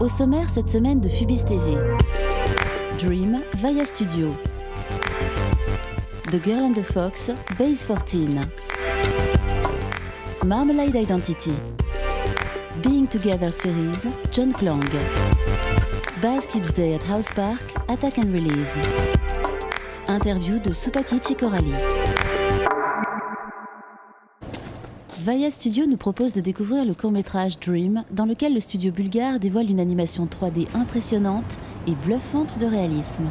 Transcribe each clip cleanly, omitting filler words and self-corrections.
Au sommaire cette semaine de Phubis TV. Dream, Vaya Studio. The Girl and the Fox, Base 14. Marmalade Identity. Being Together Series, John Klang. Baz Keeps Day at House Park, Attack and Release. Interview de Supakic et Coralie. Vaya Studio nous propose de découvrir le court-métrage Dream, dans lequel le studio bulgare dévoile une animation 3D impressionnante et bluffante de réalisme.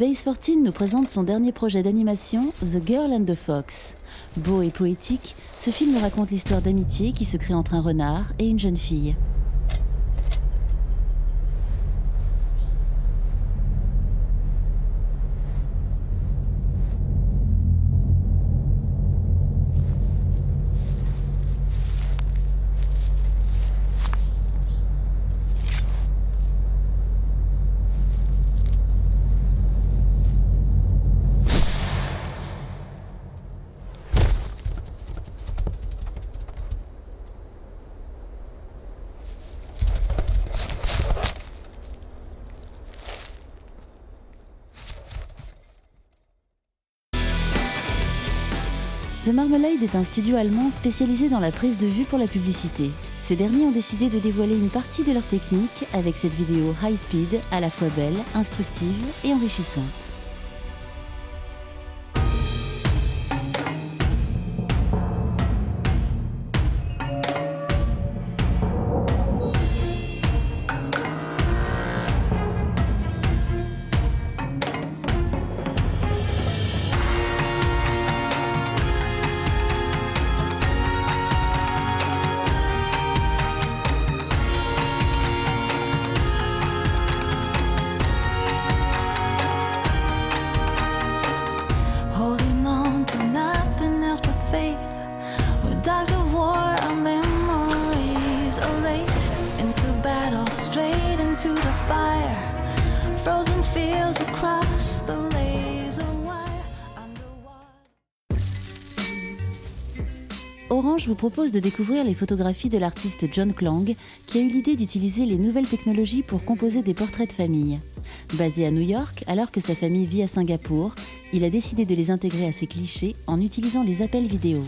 Base 14 nous présente son dernier projet d'animation, The Girl and the Fox. Beau et poétique, ce film raconte l'histoire d'amitié qui se crée entre un renard et une jeune fille. The Marmalade est un studio allemand spécialisé dans la prise de vue pour la publicité. Ces derniers ont décidé de dévoiler une partie de leur technique avec cette vidéo high speed, à la fois belle, instructive et enrichissante. Orange vous propose de découvrir les photographies de l'artiste John Klang, qui a eu l'idée d'utiliser les nouvelles technologies pour composer des portraits de famille. Basé à New York, alors que sa famille vit à Singapour, il a décidé de les intégrer à ses clichés en utilisant les appels vidéo.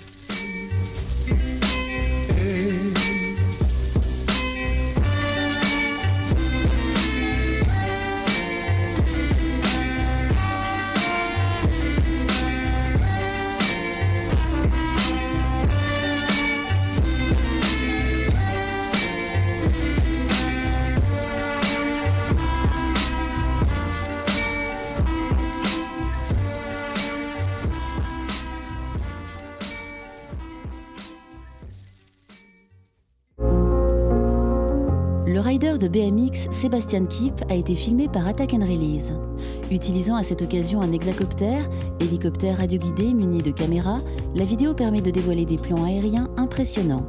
Le rider de BMX, Sebastian Kipp, a été filmé par Attack and Release. Utilisant à cette occasion un hexacoptère, hélicoptère radioguidé muni de caméras, la vidéo permet de dévoiler des plans aériens impressionnants.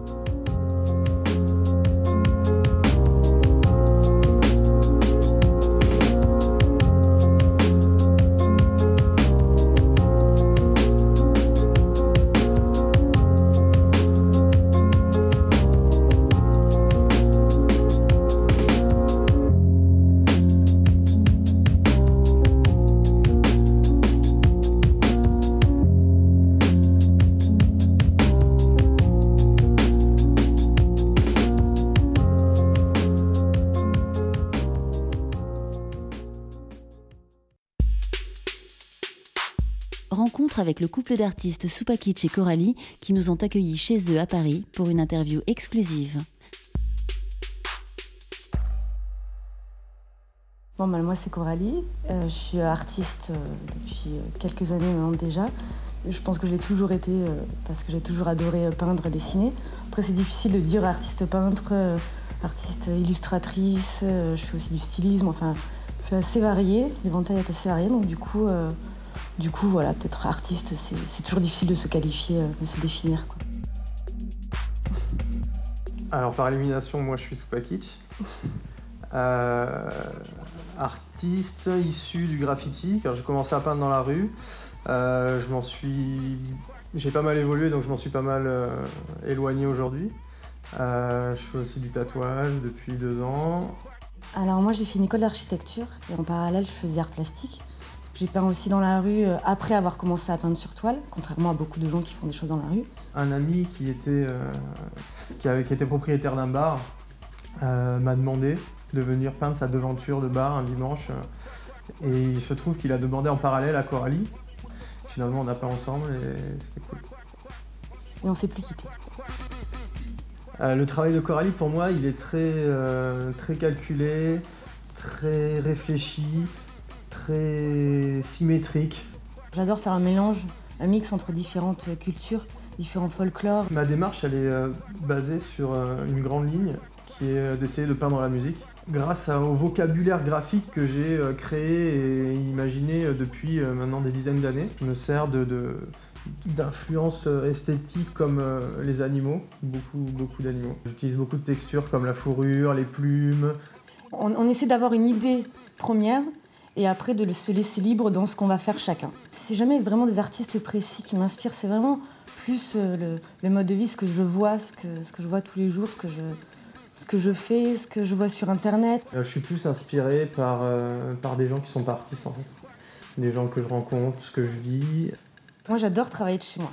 Rencontre avec le couple d'artistes Supakic et Coralie qui nous ont accueillis chez eux à Paris pour une interview exclusive. Bon, bah, moi, c'est Coralie. Je suis artiste depuis quelques années maintenant déjà. Je pense que j'ai toujours été, parce que j'ai toujours adoré peindre et dessiner. Après, c'est difficile de dire artiste peintre, artiste illustratrice. Je fais aussi du stylisme. Enfin, c'est assez varié. L'éventail est assez varié. Donc, du coup, voilà, peut-être artiste, c'est toujours difficile de se qualifier, de se définir, quoi. Alors, par élimination, moi, je suis Supakitch. Artiste issu du graffiti, car j'ai commencé à peindre dans la rue. J'ai pas mal évolué, donc je m'en suis pas mal éloigné aujourd'hui. Je fais aussi du tatouage depuis 2 ans. Alors moi, j'ai fait une école d'architecture et en parallèle, je faisais art plastique. J'ai peint aussi dans la rue après avoir commencé à peindre sur toile, contrairement à beaucoup de gens qui font des choses dans la rue. Un ami qui était propriétaire d'un bar m'a demandé de venir peindre sa devanture de bar un dimanche. Et il se trouve qu'il a demandé en parallèle à Coralie. Finalement, on a peint ensemble et c'était cool. Et on s'est plus quittés. Le travail de Coralie, pour moi, il est très calculé, très réfléchi, très symétrique. J'adore faire un mix entre différentes cultures, différents folklores. Ma démarche, elle est basée sur une grande ligne qui est d'essayer de peindre la musique. Grâce au vocabulaire graphique que j'ai créé et imaginé depuis maintenant des dizaines d'années, je me sers d'influences esthétiques comme les animaux, beaucoup d'animaux. J'utilise beaucoup de textures comme la fourrure, les plumes. On essaie d'avoir une idée première et après de se laisser libre dans ce qu'on va faire chacun. C'est jamais vraiment des artistes précis qui m'inspirent, c'est vraiment plus le mode de vie, ce que je vois, ce que je vois tous les jours, ce que je fais, ce que je vois sur internet. Je suis plus inspiré par des gens qui sont pas artistes en fait. Des gens que je rencontre, ce que je vis. Moi j'adore travailler de chez moi.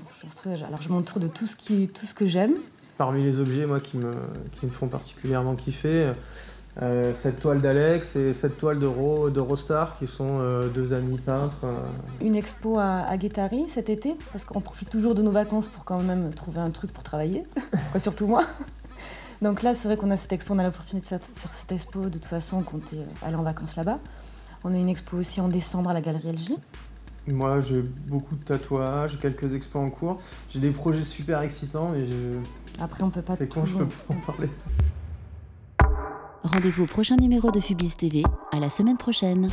Alors je m'entoure de tout ce que j'aime. Parmi les objets moi, qui me font particulièrement kiffer, cette toile d'Alex et cette toile de Rostar qui sont 2 amis peintres. Une expo à Guétari cet été, parce qu'on profite toujours de nos vacances pour quand même trouver un truc pour travailler, surtout moi. Donc là, c'est vrai qu'on a cette expo, on a l'opportunité de faire cette expo. De toute façon, on comptait aller en vacances là-bas. On a une expo aussi en décembre à la Galerie LJ. Moi, j'ai beaucoup de tatouages, quelques expos en cours. J'ai des projets super excitants et Après, on peut pas c'est con, je peux pas en parler. Rendez-vous au prochain numéro de Fubis TV, à la semaine prochaine.